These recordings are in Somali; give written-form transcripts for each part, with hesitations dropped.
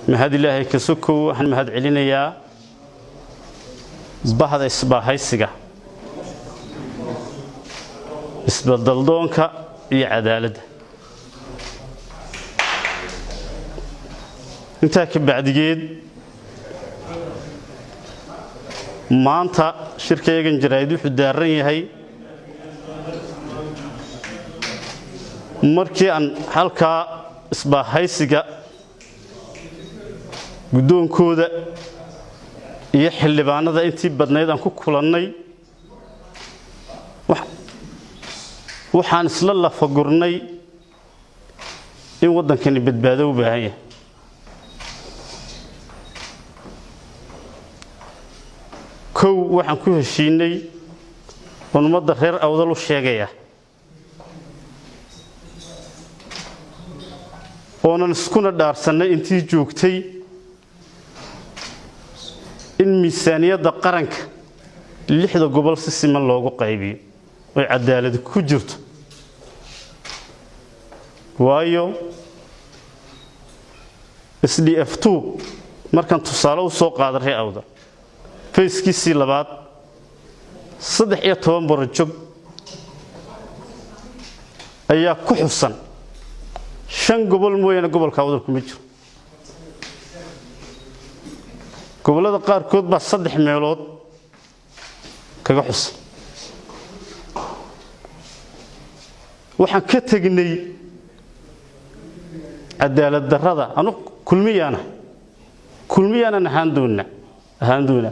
mahad ilaahay ka sokow waxaan mahad celinayaa bahda isbaahaysiga isbadaldoonka iyo cadaaladda intaa ka bacdigeed maanta shirkaygan jaraa'id wuxuu daaran yahay markii aan halkaa isbaahaysiga guddoonkooda iyo xildhibaanada intii badnayd aan ku kulannay waxaan isla lafagurnay in waddankani badbaado u baahan yahay kow waxaan ku heshiinay oon ummadda reer awdal u sheegaya oonan iskuna dhaarsannay intii joogtay in miisaaniyadda qaranka 6 gobol si siman loogu qaybiyo oo cadaalad ku jirto waayo SDF2 markan tusaale u soo qaaday awdal fayskiisii labaad 13 barajog ayaa ku xusan 5 gobol mooyana gobolka awdal kuma jiro gobolada qaarkood baa 3 meelood kaga xusan waxaan ka tagnay cadaalad darrada anu kulmiyana ahaan doona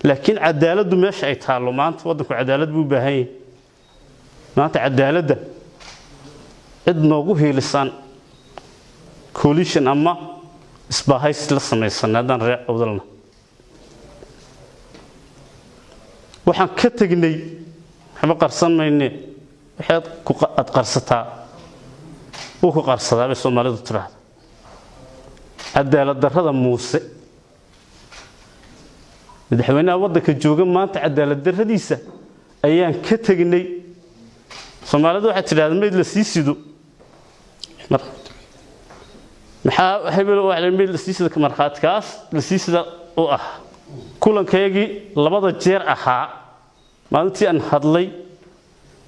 laakiin cadaaladdu meesha ay taalo maanta waddanku cadaalad buu baahan yahay maanta cadaaladda cid noogu heelisan coalition ama isbahaysi la samaysan haddaan reer awdalna waxaan ka tagnay waxba qarsan mayne waxaad ku qarsataa oo ku qarsadaa bay Soomaalidu tiraahdo cadaalad darrada muuse madaxweynaha waddanka jooga maanta cadaalad darradiisa ayaan ka tagnay Soomaalidu waxay tiraahdaa meed la sii sido maxaa hebel oo aan meed la sii sido marxaadkaas la sii sida oo ah kulankayagii 2 jeer ahaa maalintii aan hadlay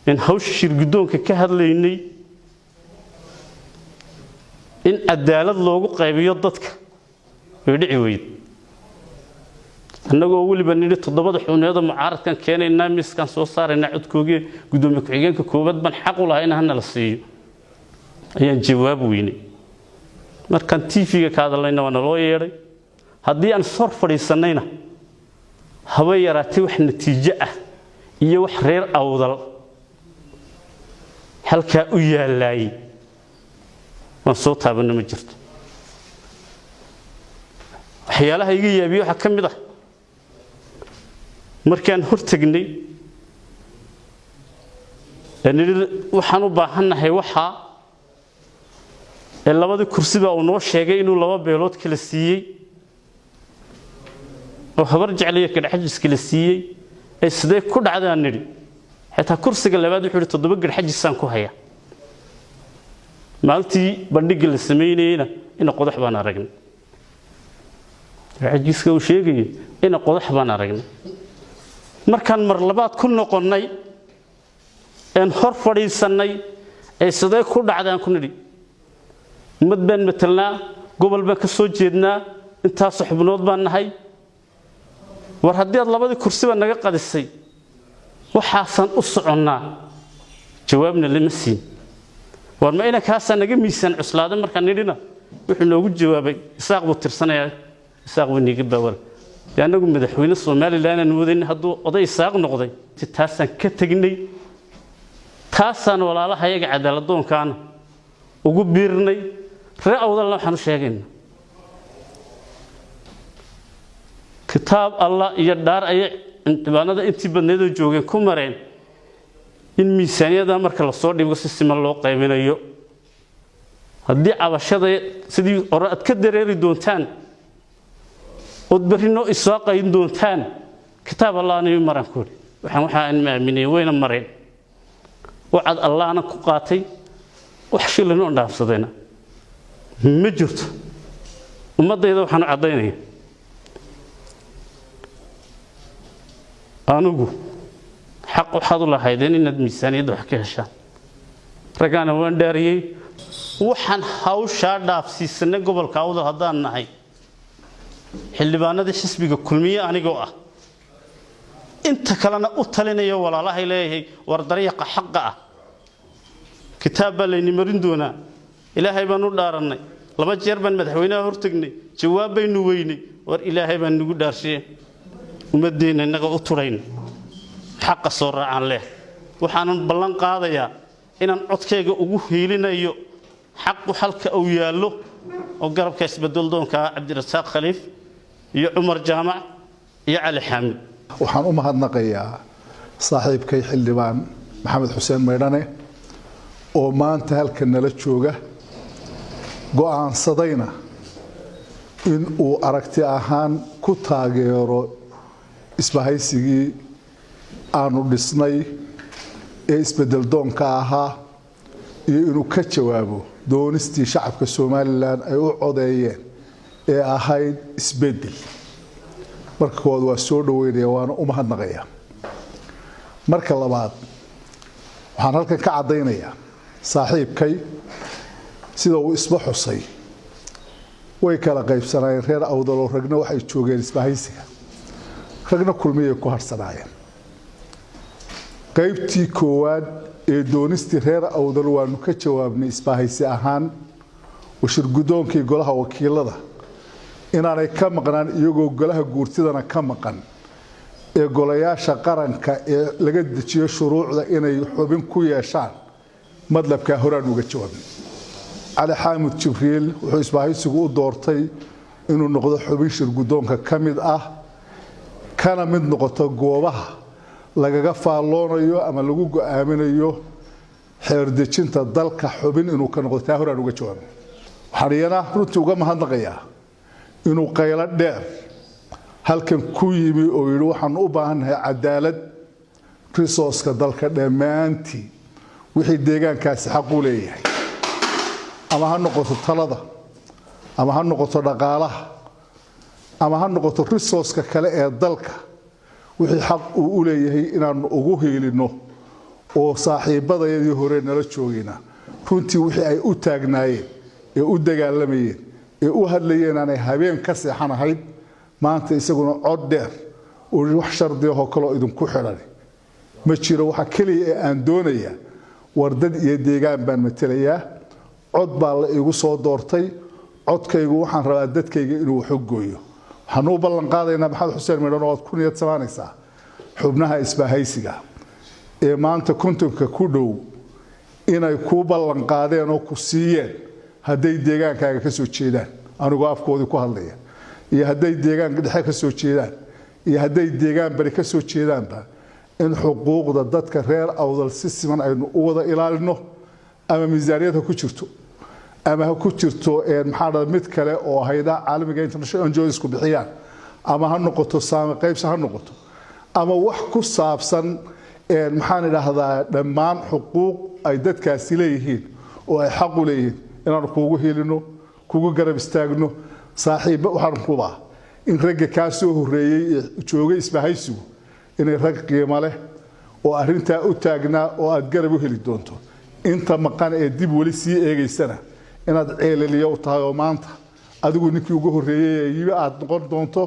in hawsha shir guddoonka ka hadlaynay in cadaalad loogu qaybiyo dadka way dhici weyd annagoo waliba nidhi 7 xuneed mucaaradkan keenaynaa miskan soo saarayna codkoogii gudoomiye ku-xigeenka koobaad ban xaq u lahaa in hana la siiyo ayaan jawaab weynay markan TV-ga ka hadlayna waa loo yeeray haddii aan sor fadhiisanayna haba yaraatay wax natiijo ah iyo wax reer awdal halka u yaalay waan soo taabanno ma jirto waxyaalaha iga yaabiyo waxa kamid ah markaan hortagnay waxaan u baahanahay waxa ee 2 kursi baa uu noo sheegay inuu 2 beelood kala siiyay oo habar jeceliye ka dhaxajis kala siiyay ay sidee ku dhacdaan nidhi xitaa kursiga labaad wuxuu 7 garxajisaan ku haya maalintii bandhiga la sameeyayna in qodax baan aragnay garxajiska uu sheegay in qodax baan aragnay markaan mar labaad ku noqonnay in hor fadhiisanay ay sidee ku dhacdaan ku nidhi mid baan metelnaa gobol baan ka soo jeednaa intaas xubnood baan nahay war haddii aad 2 kursi baa naga qadisay waxaasan u soconnaa jawaabna lama siin war ma ina kaasa naga miisan cuslaada markaan nidhina wuxuu noogu jawaabay isaaq buu tirsanayaa isaaq buu niga bawar anagu madaxweyne Soomaaliland aan wadin hadduu oday isaaq noqday taasan ka tagnay taasan walaalahayaga cadaaladdoonkaan ugu biirnay reer awdalna waxaan u sheegaynaa kitaab Allah iyo dhaar ay intibaanada intii badneed oo joogeen ku mareen in miisaaniyada marka la soo dhigo si siman loo qaybinayo haddii cabashada sidii oraad ka dareeri doontaan oo barino isaaqayn doontaan kitaab Allah inuu maran ku waxaan maaminay wayna mareen وعد الله أنا قاتي وحشي لنا نافسدنا ما جرت ummadayda waxaan caddaynaya anugu xaq waxaad u lahaydeen inaad miisaaniyadda wax ka heshaan ragana waan dhaariyay waxaan hawshaa dhaafsiisanay gobolka awdal haddaan nahay xildhibaanada xisbiga kulmiye anigoo ah inta kalena u talinayo walaalahay leeyahay war dariiqa xaqa ah kitaab baa layni marin doonaa ilaahay baan u dhaarannay laba jeer baan madaxweynaha hortagnay jawaab baynu weynay war ilaahay baan nagu dhaarshay ummadeena inaga u turayno xaqa soo raacaan leh waxaan ballan qaadayaa inaan codkayga ugu hiilinayo xaqu halka uu yaallo oo garabka isbedel doonka Cabdirasaaq Khaliif iyo Umar Jaamac iyo Cali Xaamid waxaan u mahadnaqayaa saaxiibkay xildhibaan Maxamed Xuseen Maydhane oo maanta halkan nala jooga go'aansadayna in uu aragti ahaan ku taageero isbahaysigii aanu dhisnay ee isbedel doonka ahaa iyo inuu ka jawaabo doonistii shacabka Soomaaliland ay u codeeyeen ee ahayd isbedel marka koowaad waa soo dhaweynaya waana u mahadnaqayaa marka labaad waxaan halkan ka caddaynayaa saaxiibkay sida uu isba xusay way kala qaybsanayeen reer awdal oo ragna waxay joogeen isbahaysiga ragna kulmiye ku harsanaayeen qaybtii koowaad ee doonistii reer awdal waanu ka jawaabnay isbahaysi ahaan washir gudoonkii golaha wakiilada inaanay ka maqnaan iyagoo golaha guurtidana ka maqan ee golayaasha qaranka ee laga dejiyo shuruucda inay xubin ku yeeshaan madlabka horaan uga jawaabnay Cali Xaamid Jibriil wuxuu isbahaysigu u doortay inuu noqdo xubin shir gudoonka ka mid ah kana mid noqoto goobaha lagaga faalloonayo ama lagu go'aaminayo xeer dejinta dalka xubin inuu ka noqdo taa horaan uga jawaabnay waxaan iyana runtii uga mahadnaqayaa inuu qaylo dheer halkan ku yimi oo yiri waxaan u baahanahay cadaalad resource-ka dalka dhammaantii wixii deegaankaasi xaq u leeyahay ama ha noqoto talada ama ha noqoto dhaqaalaha ama ha noqoto resource-ka kale ee dalka wixii xaq u leeyahay inaan ugu heelino oo saaxiibadayadii hore nala joogina runtii wixii ay u taagnaayeen ee u dagaalamayeen ee u hadlayeen aanay habeen ka seexanahayd maanta isaguna cod dheer oo wax shardi ah oo kale idinku xidhan ma jiro waxa kaliya ee aan doonayaa wardad iyo deegaan baan matalayaa cod baa la igu soo doortay codkaygu waxaan rabaa dadkayga inuu wax gooyo waxaan u ballan qaadaynaa Maxamed Xuseen Maydhane oo ku niyad samaanaysaa xubnaha isbahaysiga ee maanta kontonka ku dhow inay ku ballan qaadeen oo ku siiyeen hadday deegaankaaga ka soo jeedaan anigoo afkoodii ku hadlaya iyo hadday deegaanka dhexe ka soo jeedaan iyo hadday deegaan bari ka soo jeedaanba in xuquuqda dadka reer awdal si siman aynu u wada ilaalino ama miisaaniyadda ku jirto ama ha ku jirto maxaa mid kale oo hay'ada caalamiga international NGOs ku bixiyaan ama ha noqoto saami qaybsi ha noqoto ama wax ku saabsan maxaan idhaahdaa dhammaan xuquuq ay dadkaasi leeyihiin oo ay xaq u leeyihiin inaan kuugu helino kuugu garab istaagno saaxiibo waxaan kubaa in ragga ka soo horeeyay joogay isbahaysigu inay rag qiimo leh oo arinta u taagnaa oo aad garab u heli doonto inta maqan ee dib wali sii eegaysana inaad ceelaliyo u tahay oo maanta adigu ninkii ugu horeeyay yibi aad noqon doonto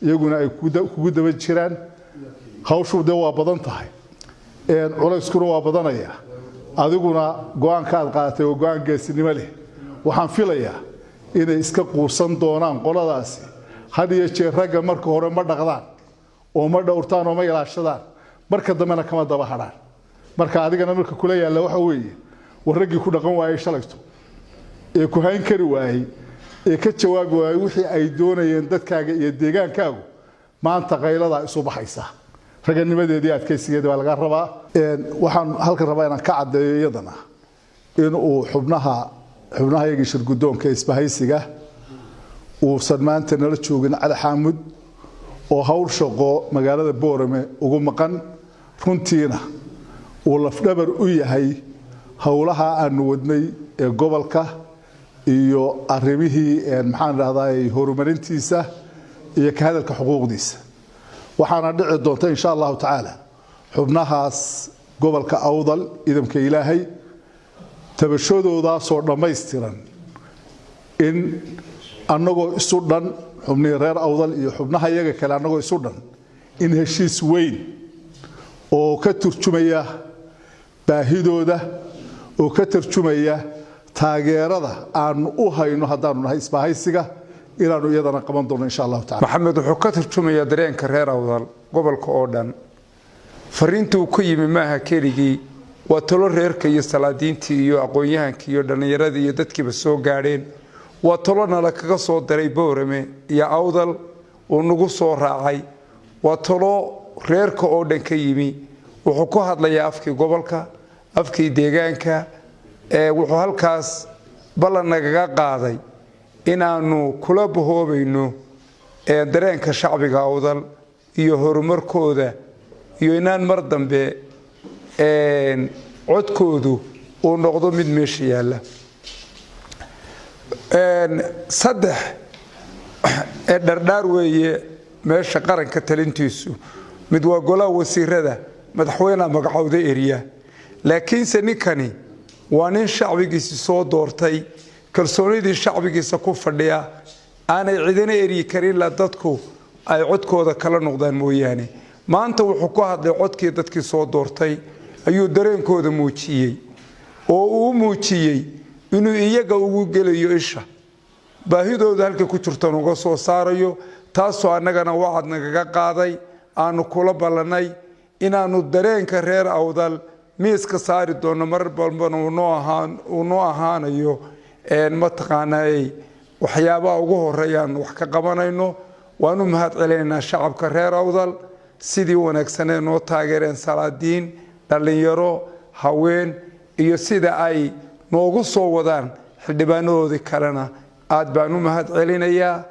iyaguna ay kugu daba jiraan hawshu waa badan tahay culayskuna waa badanaya adiguna go'aanka aad qaadatay oo go'aan geesinimo leh waxaan filayaa inay iska quusan doonaan qoladaasi had iyo jeer ragga marka hore ma dhaqdaan oo ma dhowrtaan oo ma ilaashadaan marka dambena kama daba hadhaan marka adigana marka kula yaala waxa weeye warraggii ku dhaqan waayay shalayto ee ku hayn kari waayay ee ka jawaabi waayay wixii ay doonayeen dadkaaga iyo deegaankaagu maanta qaylada isu baxaysa raganimadeedii adkaysigeeda waa laga rabaa waxaan halka rabaa inaan ka cadeeyo iyadana in uu xubnaha shir gudoonka isbahaysiga uu maanta nala joogin Cali Xaamid oo hawl shaqo magaalada Boorame ugu maqan runtiina uu lafdhabar u yahay hawlaha aan wadnay ee gobolka iyo arrimihii maxaan raahday horumarintiisa iyo ka hadalka xuquuqdiisa waxaana dhici doonta insha Allah taala xubnahaas gobolka awdal idamka ilaahay tabashadooda soo dhameystiran in annagoo isu dhan xubnii reer awdal iyo xubnaha iyaga kale annagoo isu dhan in heshiis weyn oo ka turjumaya baahidooda oo ka turjumaya taageerada aan u hayno haddaanu nahay isbaahaysiga inaanu iyadana qaban doono insha Allah taala maxamed wuxuu ka turjumaya dareenka reer awdal gobolka oo dhan fariintu ku yimi maaha keligii waa talo reerka iyo salaadiintii iyo aqoon-yahankii iyo dhalinyaradii iyo dadkiiba soo gaadheen waa talo nala kaga soo daray Boorame iyo awdal oo nagu soo raacay waa talo reerka oo dhan ka yimi wuxuu ku hadlayaa afkii gobolka afkii deegaanka wuxuu halkaas ballan nagaga qaaday inaanu kula bahoobayno dareenka shacbiga awdal iyo horumarkooda iyo inaan mar dambe codkoodu uu noqdo mid meesha yaala saddex dhardhaar weeye meesha qaranka talintiisu mid waa golaha wasiirada madaxweynaha magacowda eriya laakiinse ninkani waa nin shacbigiisa soo doortay kalsoonidii shacbigiisa ku fadhiya aanay cidina eri karin la dadku ay codkooda kala noqdaan mooyaane maanta wuxuu ku hadlay codkii dadkii soo doortay ayuu dareenkooda muujiyay oo uu muujiyay inuu iyaga ugu gelayo isha baahidooda halka ku jirtaan uga soo saarayo taasoo annagana wacad nagaga qaaday aanu kula ballanay inaanu dareenka reer awdal miiska saari doono mar balbana uu noo ahaanayo mataqaanaa waxyaabaha ugu horeeyaan wax ka qabanayno waanu mahad celinaynaa shacabka reer awdal sidii wanaagsanee noo taageereen salaadiin dhalinyaro haween iyo sida ay noogu soo wadaan xildhibaanadoodii kalena aad baan u mahad celinayaa